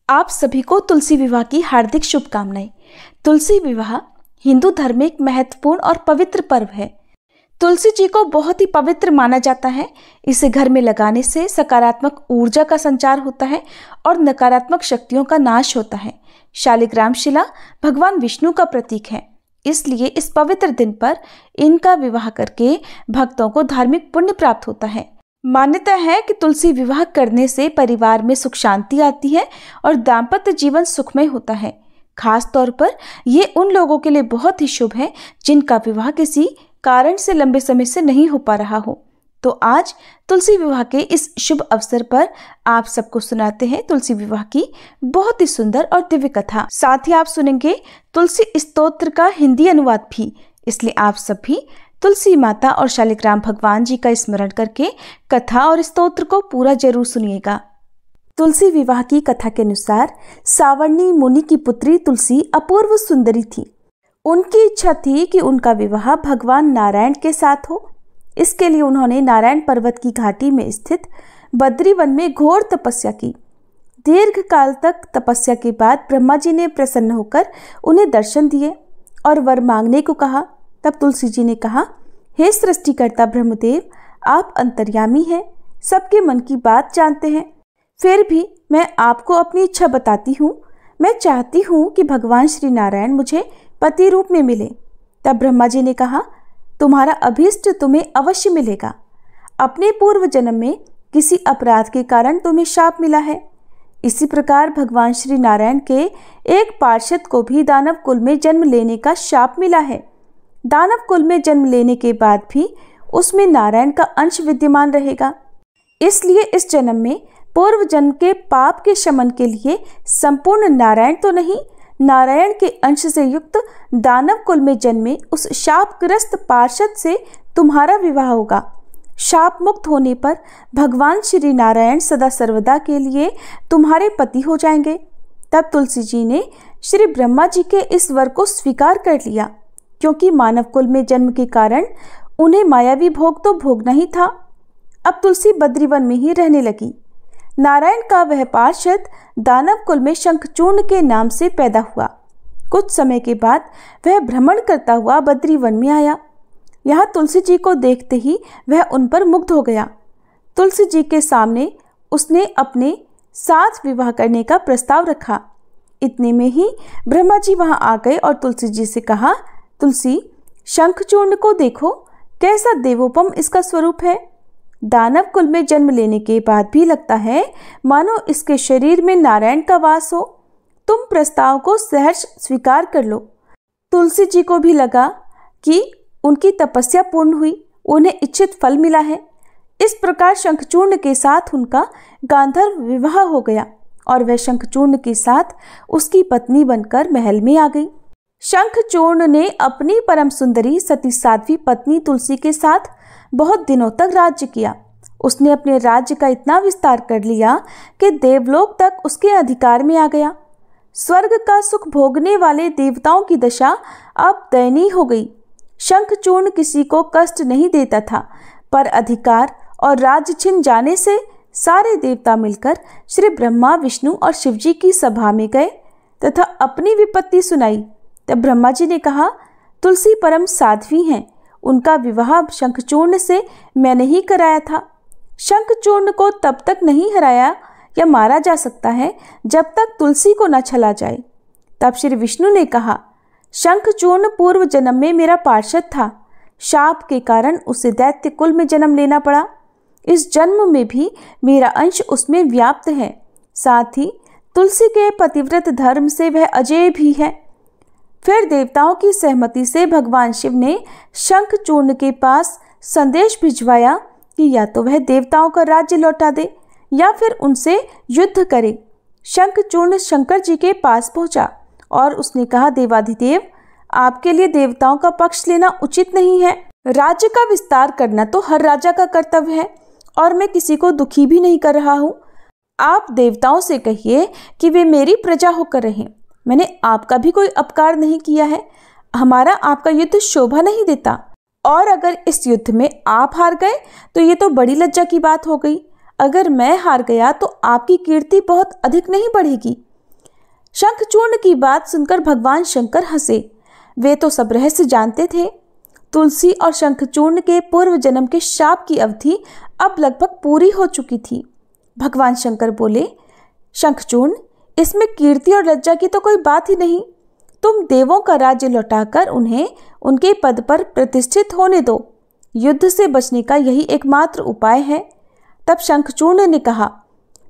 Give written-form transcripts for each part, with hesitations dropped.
आप सभी को तुलसी विवाह की हार्दिक शुभकामनाएं। तुलसी विवाह हिंदू धर्म में एक महत्वपूर्ण और पवित्र पर्व है। तुलसी जी को बहुत ही पवित्र माना जाता है। इसे घर में लगाने से सकारात्मक ऊर्जा का संचार होता है और नकारात्मक शक्तियों का नाश होता है। शालिग्राम शिला भगवान विष्णु का प्रतीक है, इसलिए इस पवित्र दिन पर इनका विवाह करके भक्तों को धार्मिक पुण्य प्राप्त होता है। मान्यता है कि तुलसी विवाह करने से परिवार में सुख शांति आती है और दाम्पत्य जीवन सुखमय होता है। खास तौर पर ये उन लोगों के लिए बहुत ही शुभ है जिनका विवाह किसी कारण से लंबे समय से नहीं हो पा रहा हो। तो आज तुलसी विवाह के इस शुभ अवसर पर आप सबको सुनाते हैं तुलसी विवाह की बहुत ही सुंदर और दिव्य कथा। साथ ही आप सुनेंगे तुलसी स्तोत्र का हिंदी अनुवाद भी। इसलिए आप सभी तुलसी माता और शालिग्राम भगवान जी का स्मरण करके कथा और स्तोत्र को पूरा जरूर सुनिएगा। तुलसी विवाह की कथा के अनुसार सावर्णी मुनि की पुत्री तुलसी अपूर्व सुंदरी थी। उनकी इच्छा थी कि उनका विवाह भगवान नारायण के साथ हो। इसके लिए उन्होंने नारायण पर्वत की घाटी में स्थित बद्री वन में घोर तपस्या की। दीर्घ काल तक तपस्या के बाद ब्रह्मा जी ने प्रसन्न होकर उन्हें दर्शन दिए और वर मांगने को कहा। तब तुलसी जी ने कहा, हे सृष्टिकर्ता ब्रह्मदेव, आप अंतर्यामी हैं, सबके मन की बात जानते हैं। फिर भी मैं आपको अपनी इच्छा बताती हूँ। मैं चाहती हूँ कि भगवान श्री नारायण मुझे पति रूप में मिले। तब ब्रह्मा जी ने कहा, तुम्हारा अभीष्ट तुम्हें अवश्य मिलेगा। अपने पूर्व जन्म में किसी अपराध के कारण तुम्हें शाप मिला है। इसी प्रकार भगवान श्री नारायण के एक पार्षद को भी दानव कुल में जन्म लेने का शाप मिला है। दानव कुल में जन्म लेने के बाद भी उसमें नारायण का अंश विद्यमान रहेगा। इसलिए इस जन्म में पूर्व जन्म के पाप के शमन के लिए संपूर्ण नारायण तो नहीं, नारायण के अंश से युक्त दानव कुल में जन्मे उस शापग्रस्त पार्षद से तुम्हारा विवाह होगा। शाप मुक्त होने पर भगवान श्री नारायण सदा सर्वदा के लिए तुम्हारे पति हो जाएंगे। तब तुलसी जी ने श्री ब्रह्मा जी के इस वर को स्वीकार कर लिया, क्योंकि मानव कुल में जन्म के कारण उन्हें मायावी भोग तो भोगना ही था। अब तुलसी बद्रीवन में ही रहने लगी। नारायण का वह पार्षद दानव कुल में शंखचूर्ण के नाम से पैदा हुआ। कुछ समय के बाद वह भ्रमण करता हुआ बद्रीवन में आया। यहाँ तुलसी जी को देखते ही वह उन पर मुग्ध हो गया। तुलसी जी के सामने उसने अपने साथ विवाह करने का प्रस्ताव रखा। इतने में ही ब्रह्मा जी वहाँ आ गए और तुलसी जी से कहा, तुलसी, शंखचूर्ण को देखो, कैसा देवोपम इसका स्वरूप है। दानव कुल में जन्म लेने के बाद भी लगता है मानो इसके शरीर में नारायण का वास हो। तुम प्रस्ताव को सहर्ष स्वीकार कर लो। तुलसी जी को भी लगा कि उनकी तपस्या पूर्ण हुई, उन्हें इच्छित फल मिला है। इस प्रकार शंखचूर्ण के साथ उनका गांधर्व विवाह हो गया और वह शंखचूर्ण के साथ उसकी पत्नी बनकर महल में आ गई। शंखचूर्ण ने अपनी परम सुंदरी सती साध्वी पत्नी तुलसी के साथ बहुत दिनों तक राज्य किया। उसने अपने राज्य का इतना विस्तार कर लिया कि देवलोक तक उसके अधिकार में आ गया। स्वर्ग का सुख भोगने वाले देवताओं की दशा अब दयनीय हो गई। शंखचूर्ण किसी को कष्ट नहीं देता था, पर अधिकार और राज्य छिन जाने से सारे देवता मिलकर श्री ब्रह्मा, विष्णु और शिवजी की सभा में गए तथा अपनी विपत्ति सुनाई। तब ब्रह्मा जी ने कहा, तुलसी परम साध्वी हैं, उनका विवाह शंखचूर्ण से मैंने ही कराया था। शंखचूर्ण को तब तक नहीं हराया या मारा जा सकता है जब तक तुलसी को न छला जाए। तब श्री विष्णु ने कहा, शंखचूर्ण पूर्व जन्म में मेरा पार्षद था। शाप के कारण उसे दैत्य कुल में जन्म लेना पड़ा। इस जन्म में भी मेरा अंश उसमें व्याप्त है। साथ ही तुलसी के पतिव्रत धर्म से वह अजेय भी है। फिर देवताओं की सहमति से भगवान शिव ने शंखचूर्ण के पास संदेश भिजवाया कि या तो वह देवताओं का राज्य लौटा दे या फिर उनसे युद्ध करे। शंखचूर्ण शंकर जी के पास पहुंचा और उसने कहा, देवाधिदेव, आपके लिए देवताओं का पक्ष लेना उचित नहीं है। राज्य का विस्तार करना तो हर राजा का कर्तव्य है और मैं किसी को दुखी भी नहीं कर रहा हूँ। आप देवताओं से कहिए कि वे मेरी प्रजा होकर रहें। मैंने आपका भी कोई अपकार नहीं किया है। हमारा आपका युद्ध शोभा नहीं देता, और अगर इस युद्ध में आप हार गए तो ये तो बड़ी लज्जा की बात हो गई। अगर मैं हार गया तो आपकी कीर्ति बहुत अधिक नहीं बढ़ेगी। शंखचूर्ण की बात सुनकर भगवान शंकर हंसे। वे तो सब रहस्य जानते थे। तुलसी और शंखचूर्ण के पूर्व जन्म के शाप की अवधि अब लगभग पूरी हो चुकी थी। भगवान शंकर बोले, शंखचूर्ण, इसमें कीर्ति और लज्जा की तो कोई बात ही नहीं। तुम देवों का राज्य लौटाकर उन्हें उनके पद पर प्रतिष्ठित होने दो। युद्ध से बचने का यही एकमात्र उपाय है। तब शंखचूर्ण ने कहा,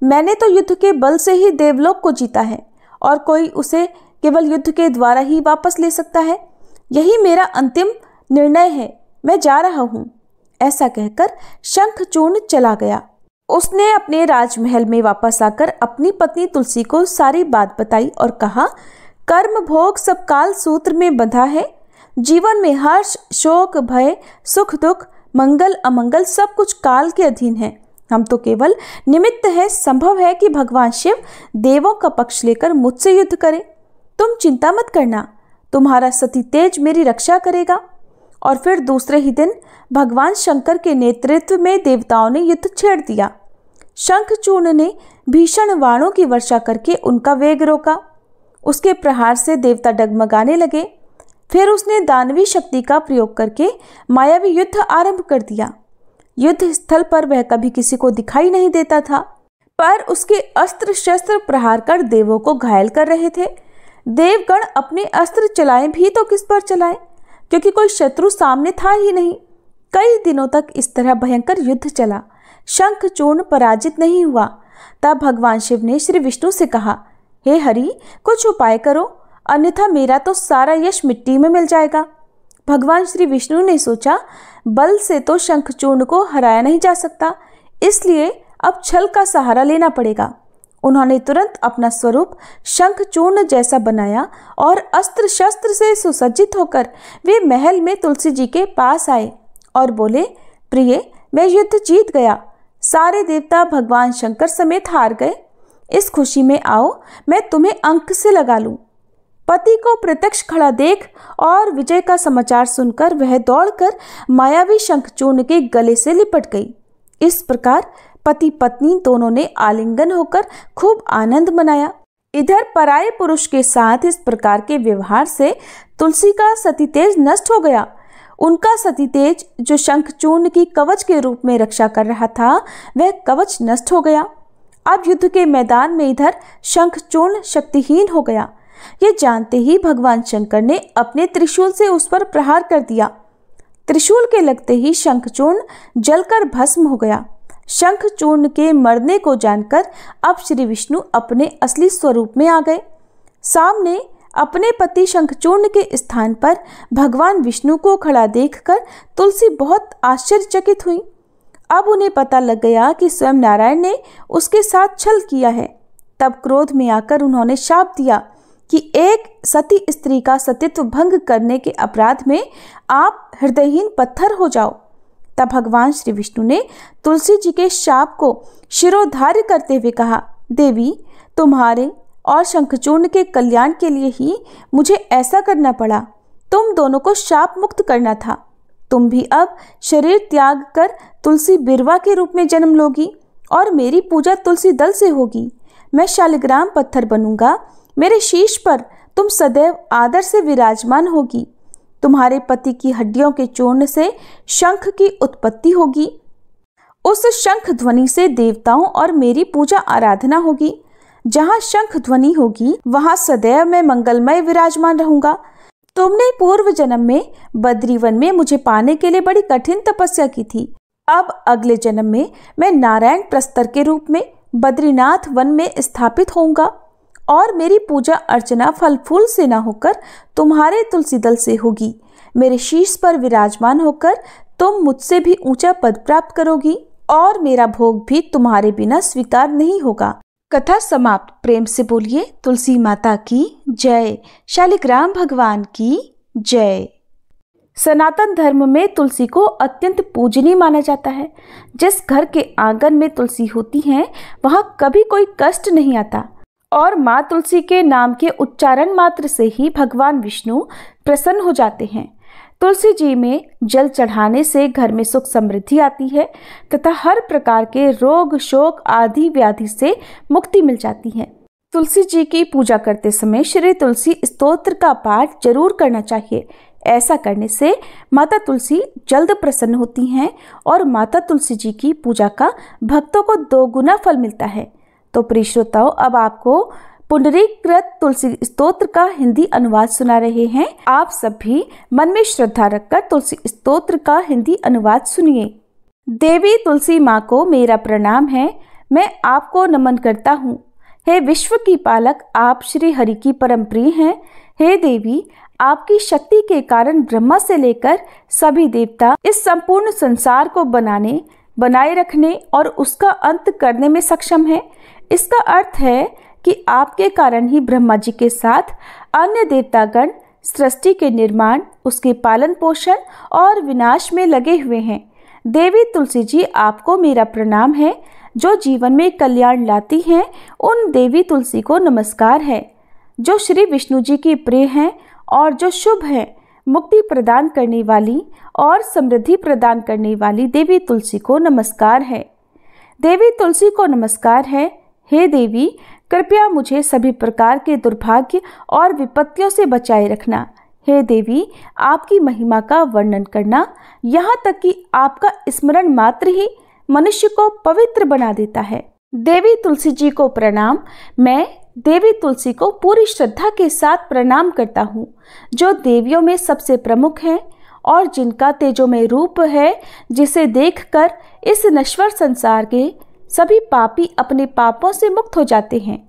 मैंने तो युद्ध के बल से ही देवलोक को जीता है और कोई उसे केवल युद्ध के द्वारा ही वापस ले सकता है। यही मेरा अंतिम निर्णय है। मैं जा रहा हूँ। ऐसा कहकर शंखचूर्ण चला गया। उसने अपने राजमहल में वापस आकर अपनी पत्नी तुलसी को सारी बात बताई और कहा, कर्म भोग सब काल सूत्र में बंधा है। जीवन में हर्ष, शोक, भय, सुख, दुख, मंगल, अमंगल सब कुछ काल के अधीन है। हम तो केवल निमित्त है। संभव है कि भगवान शिव देवों का पक्ष लेकर मुझसे युद्ध करे। तुम चिंता मत करना, तुम्हारा सती तेज मेरी रक्षा करेगा। और फिर दूसरे ही दिन भगवान शंकर के नेतृत्व में देवताओं ने युद्ध छेड़ दिया। शंखचूर्ण ने भीषण बाणों की वर्षा करके उनका वेग रोका। उसके प्रहार से देवता डगमगाने लगे। फिर उसने दानवी शक्ति का प्रयोग करके मायावी युद्ध आरंभ कर दिया। युद्ध स्थल पर वह कभी किसी को दिखाई नहीं देता था, पर उसके अस्त्र शस्त्र प्रहार कर देवों को घायल कर रहे थे। देवगण अपने अस्त्र चलाएं भी तो किस पर चलाएं, क्योंकि कोई शत्रु सामने था ही नहीं। कई दिनों तक इस तरह भयंकर युद्ध चला। शंखचूर्ण पराजित नहीं हुआ। तब भगवान शिव ने श्री विष्णु से कहा, हे हरि, कुछ उपाय करो, अन्यथा मेरा तो सारा यश मिट्टी में मिल जाएगा। भगवान श्री विष्णु ने सोचा, बल से तो शंखचूर्ण को हराया नहीं जा सकता, इसलिए अब छल का सहारा लेना पड़ेगा। उन्होंने तुरंत अपना स्वरूप शंखचूर्ण जैसा बनाया और अस्त्र शस्त्र से सुसज्जित होकर वे महल में तुलसी जी के पास आए और बोले, प्रिय, मैं युद्ध जीत गया। सारे देवता भगवान शंकर समेत हार गए। इस खुशी में आओ, मैं तुम्हें अंक से लगा लूं। पति को प्रत्यक्ष खड़ा देख और विजय का समाचार सुनकर वह दौड़कर मायावी शंखचूर्ण के गले से लिपट गई। इस प्रकार पति पत्नी दोनों ने आलिंगन होकर खूब आनंद मनाया। इधर पराये पुरुष के साथ इस प्रकार के व्यवहार से तुलसी का सती तेज नष्ट हो गया। उनका सती तेज जो शंखचूर्ण की कवच के रूप में रक्षा कर रहा था, वह कवच नष्ट हो गया। अब युद्ध के मैदान में इधर शंखचूर्ण शक्तिहीन हो गया। ये जानते ही भगवान शंकर ने अपने त्रिशूल से उस पर प्रहार कर दिया। त्रिशूल के लगते ही शंखचूर्ण जलकर भस्म हो गया। शंखचूर्ण के मरने को जानकर अब श्री विष्णु अपने असली स्वरूप में आ गए। सामने अपने पति शंखचूर्ण के स्थान पर भगवान विष्णु को खड़ा देखकर तुलसी बहुत आश्चर्यचकित हुई। अब उन्हें पता लग गया कि स्वयं नारायण ने उसके साथ छल किया है। तब क्रोध में आकर उन्होंने शाप दिया कि एक सती स्त्री का सतीत्व भंग करने के अपराध में आप हृदयहीन पत्थर हो जाओ। तब भगवान श्री विष्णु ने तुलसी जी के शाप को शिरोधार्य करते हुए कहा, देवी, तुम्हारे और शंखचूर्ण के कल्याण के लिए ही मुझे ऐसा करना पड़ा। तुम दोनों को शाप मुक्त करना था। तुम भी अब शरीर त्याग कर तुलसी बिरवा के रूप में जन्म लोगी और मेरी पूजा तुलसी दल से होगी। मैं शालिग्राम पत्थर बनूंगा। मेरे शीश पर तुम सदैव आदर से विराजमान होगी। तुम्हारे पति की हड्डियों के चूर्ण से शंख की उत्पत्ति होगी। उस शंख ध्वनि से देवताओं और मेरी पूजा आराधना होगी। जहाँ शंख ध्वनि होगी वहाँ सदैव मैं मंगलमय विराजमान रहूंगा। तुमने पूर्व जन्म में बद्रीवन में मुझे पाने के लिए बड़ी कठिन तपस्या की थी। अब अगले जन्म में मैं नारायण प्रस्तर के रूप में बद्रीनाथ वन में स्थापित होऊंगा और मेरी पूजा अर्चना फल फूल से न होकर तुम्हारे तुलसी दल से होगी। मेरे शीश पर विराजमान होकर तुम मुझसे भी ऊंचा पद प्राप्त करोगी और मेरा भोग भी तुम्हारे बिना स्वीकार नहीं होगा। कथा समाप्त। प्रेम से बोलिए तुलसी माता की जय। शालिग्राम भगवान की जय। सनातन धर्म में तुलसी को अत्यंत पूजनीय माना जाता है। जिस घर के आंगन में तुलसी होती है वहां कभी कोई कष्ट नहीं आता और माँ तुलसी के नाम के उच्चारण मात्र से ही भगवान विष्णु प्रसन्न हो जाते हैं। तुलसी जी में जल चढ़ाने से घर में सुख समृद्धि आती है तथा हर प्रकार के रोग शोक आदि व्याधि से मुक्ति मिल जाती है। तुलसी जी की पूजा करते समय श्री तुलसी स्तोत्र का पाठ जरूर करना चाहिए। ऐसा करने से माता तुलसी जल्द प्रसन्न होती हैं और माता तुलसी जी की पूजा का भक्तों को 2 गुना फल मिलता है। तो प्रिय श्रोताओ, अब आपको पुंडरीकृत तुलसी स्तोत्र का हिंदी अनुवाद सुना रहे हैं। आप सब भी मन में श्रद्धा रखकर तुलसी स्तोत्र का हिंदी अनुवाद सुनिए। देवी तुलसी माँ को मेरा प्रणाम है, मैं आपको नमन करता हूँ। हे विश्व की पालक, आप श्री हरि की परम प्रिय हैं। हे देवी, आपकी शक्ति के कारण ब्रह्मा से लेकर सभी देवता इस संपूर्ण संसार को बनाए रखने और उसका अंत करने में सक्षम है। इसका अर्थ है कि आपके कारण ही ब्रह्मा जी के साथ अन्य देवतागण सृष्टि के निर्माण, उसके पालन पोषण और विनाश में लगे हुए हैं। देवी तुलसी जी, आपको मेरा प्रणाम है। जो जीवन में कल्याण लाती हैं, उन देवी तुलसी को नमस्कार है। जो श्री विष्णु जी की प्रिय हैं और जो शुभ है, मुक्ति प्रदान करने वाली और समृद्धि प्रदान करने वाली देवी तुलसी को नमस्कार है। देवी तुलसी को नमस्कार है। हे देवी, कृपया मुझे सभी प्रकार के दुर्भाग्य और विपत्तियों से बचाए रखना। हे देवी, आपकी महिमा का वर्णन करना, यहाँ तक कि आपका स्मरण मात्र ही मनुष्य को पवित्र बना देता है। देवी तुलसी जी को प्रणाम। मैं देवी तुलसी को पूरी श्रद्धा के साथ प्रणाम करता हूँ, जो देवियों में सबसे प्रमुख है और जिनका तेजोमय रूप है, जिसे देखकर इस नश्वर संसार के सभी पापी अपने पापों से मुक्त हो जाते हैं।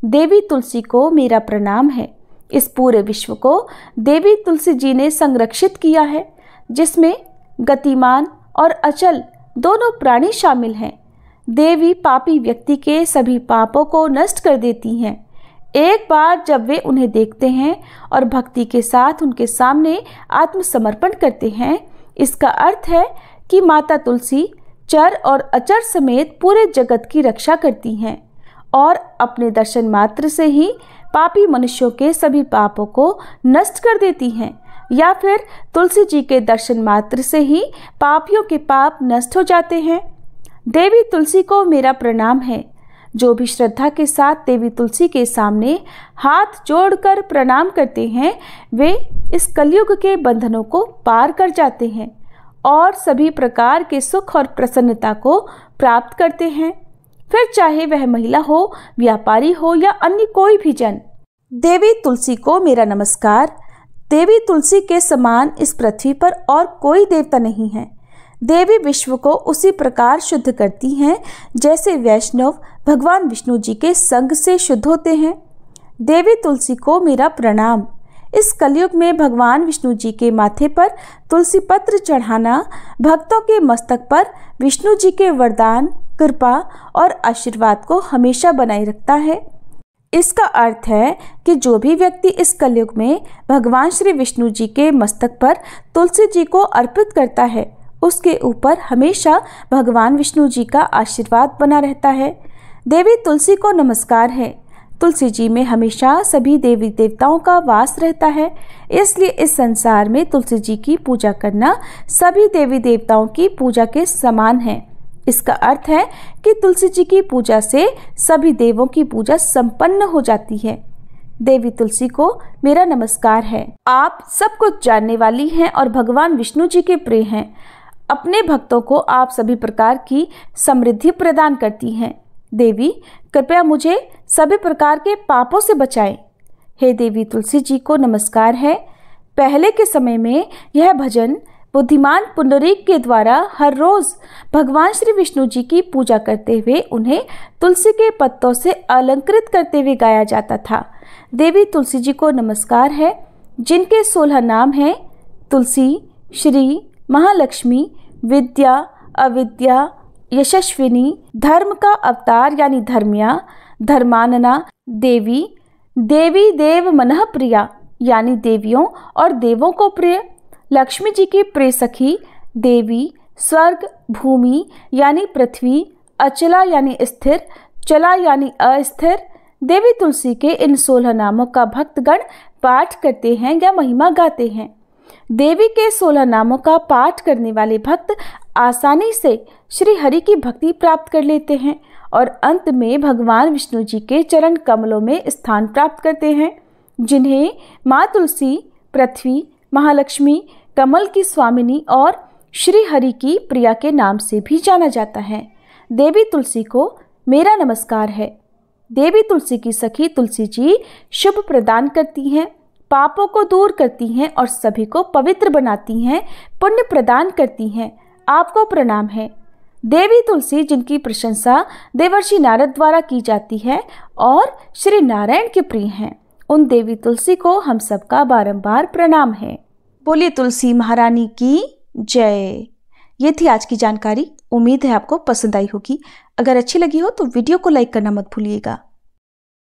देवी तुलसी को मेरा प्रणाम है। इस पूरे विश्व को देवी तुलसी जी ने संरक्षित किया है, जिसमें गतिमान और अचल दोनों प्राणी शामिल हैं। देवी पापी व्यक्ति के सभी पापों को नष्ट कर देती हैं। एक बार जब वे उन्हें देखते हैं और भक्ति के साथ उनके सामने आत्मसमर्पण करते हैं, इसका अर्थ है कि माता तुलसी चर और अचर समेत पूरे जगत की रक्षा करती हैं और अपने दर्शन मात्र से ही पापी मनुष्यों के सभी पापों को नष्ट कर देती हैं, या फिर तुलसी जी के दर्शन मात्र से ही पापियों के पाप नष्ट हो जाते हैं। देवी तुलसी को मेरा प्रणाम है। जो भी श्रद्धा के साथ देवी तुलसी के सामने हाथ जोड़कर प्रणाम करते हैं, वे इस कलयुग के बंधनों को पार कर जाते हैं और सभी प्रकार के सुख और प्रसन्नता को प्राप्त करते हैं, फिर चाहे वह महिला हो, व्यापारी हो या अन्य कोई भी जन। देवी तुलसी को मेरा नमस्कार। देवी तुलसी के समान इस पृथ्वी पर और कोई देवता नहीं है। देवी विश्व को उसी प्रकार शुद्ध करती हैं जैसे वैष्णव भगवान विष्णु जी के संग से शुद्ध होते हैं। देवी तुलसी को मेरा प्रणाम। इस कलयुग में भगवान विष्णु जी के माथे पर तुलसी पत्र चढ़ाना भक्तों के मस्तक पर विष्णु जी के वरदान, कृपा और आशीर्वाद को हमेशा बनाए रखता है। इसका अर्थ है कि जो भी व्यक्ति इस कलयुग में भगवान श्री विष्णु जी के मस्तक पर तुलसी जी को अर्पित करता है, उसके ऊपर हमेशा भगवान विष्णु जी का आशीर्वाद बना रहता है। देवी तुलसी को नमस्कार है। तुलसी जी में हमेशा सभी देवी देवताओं का वास रहता है, इसलिए इस संसार में तुलसी जी की पूजा करना सभी देवी देवताओं की पूजा के समान है। इसका अर्थ है कि तुलसी जी की पूजा से सभी देवों की पूजा संपन्न हो जाती है। देवी तुलसी को मेरा नमस्कार है। आप सब कुछ जानने वाली हैं और भगवान विष्णु जी के प्रिय हैं। अपने भक्तों को आप सभी प्रकार की समृद्धि प्रदान करती हैं। देवी, कृपया मुझे सभी प्रकार के पापों से बचाएं। हे देवी तुलसी जी को नमस्कार है। पहले के समय में यह भजन बुद्धिमान पुंडरीक के द्वारा हर रोज भगवान श्री विष्णु जी की पूजा करते हुए उन्हें तुलसी के पत्तों से अलंकृत करते हुए गाया जाता था। देवी तुलसी जी को नमस्कार है, जिनके 16 नाम हैं तुलसी, श्री, महालक्ष्मी, विद्या, अविद्या, यशस्विनी, धर्म का अवतार यानी धर्म्या, धर्मानना, देवी, देवी देव मनः प्रिया यानी देवियों और देवों को प्रिय, लक्ष्मी जी की प्रिय सखी, देवी, स्वर्ग, भूमि यानी पृथ्वी, अचला यानी स्थिर, चला यानी अस्थिर। देवी तुलसी के इन 16 नामों का भक्तगण पाठ करते हैं या महिमा गाते हैं। देवी के 16 नामों का पाठ करने वाले भक्त आसानी से श्री हरि की भक्ति प्राप्त कर लेते हैं और अंत में भगवान विष्णु जी के चरण कमलों में स्थान प्राप्त करते हैं, जिन्हें माँ तुलसी, पृथ्वी, महालक्ष्मी, कमल की स्वामिनी और श्री हरि की प्रिया के नाम से भी जाना जाता है। देवी तुलसी को मेरा नमस्कार है। देवी तुलसी की सखी तुलसी जी शुभ प्रदान करती हैं, पापों को दूर करती हैं और सभी को पवित्र बनाती हैं, पुण्य प्रदान करती हैं। आपको प्रणाम है। देवी तुलसी जिनकी प्रशंसा देवर्षि नारद द्वारा की जाती है और श्री नारायण के प्रिय हैं, उन देवी तुलसी को हम सबका बारंबार प्रणाम है। बोलिए तुलसी महारानी की जय। ये थी आज की जानकारी। उम्मीद है आपको पसंद आई होगी। अगर अच्छी लगी हो तो वीडियो को लाइक करना मत भूलिएगा।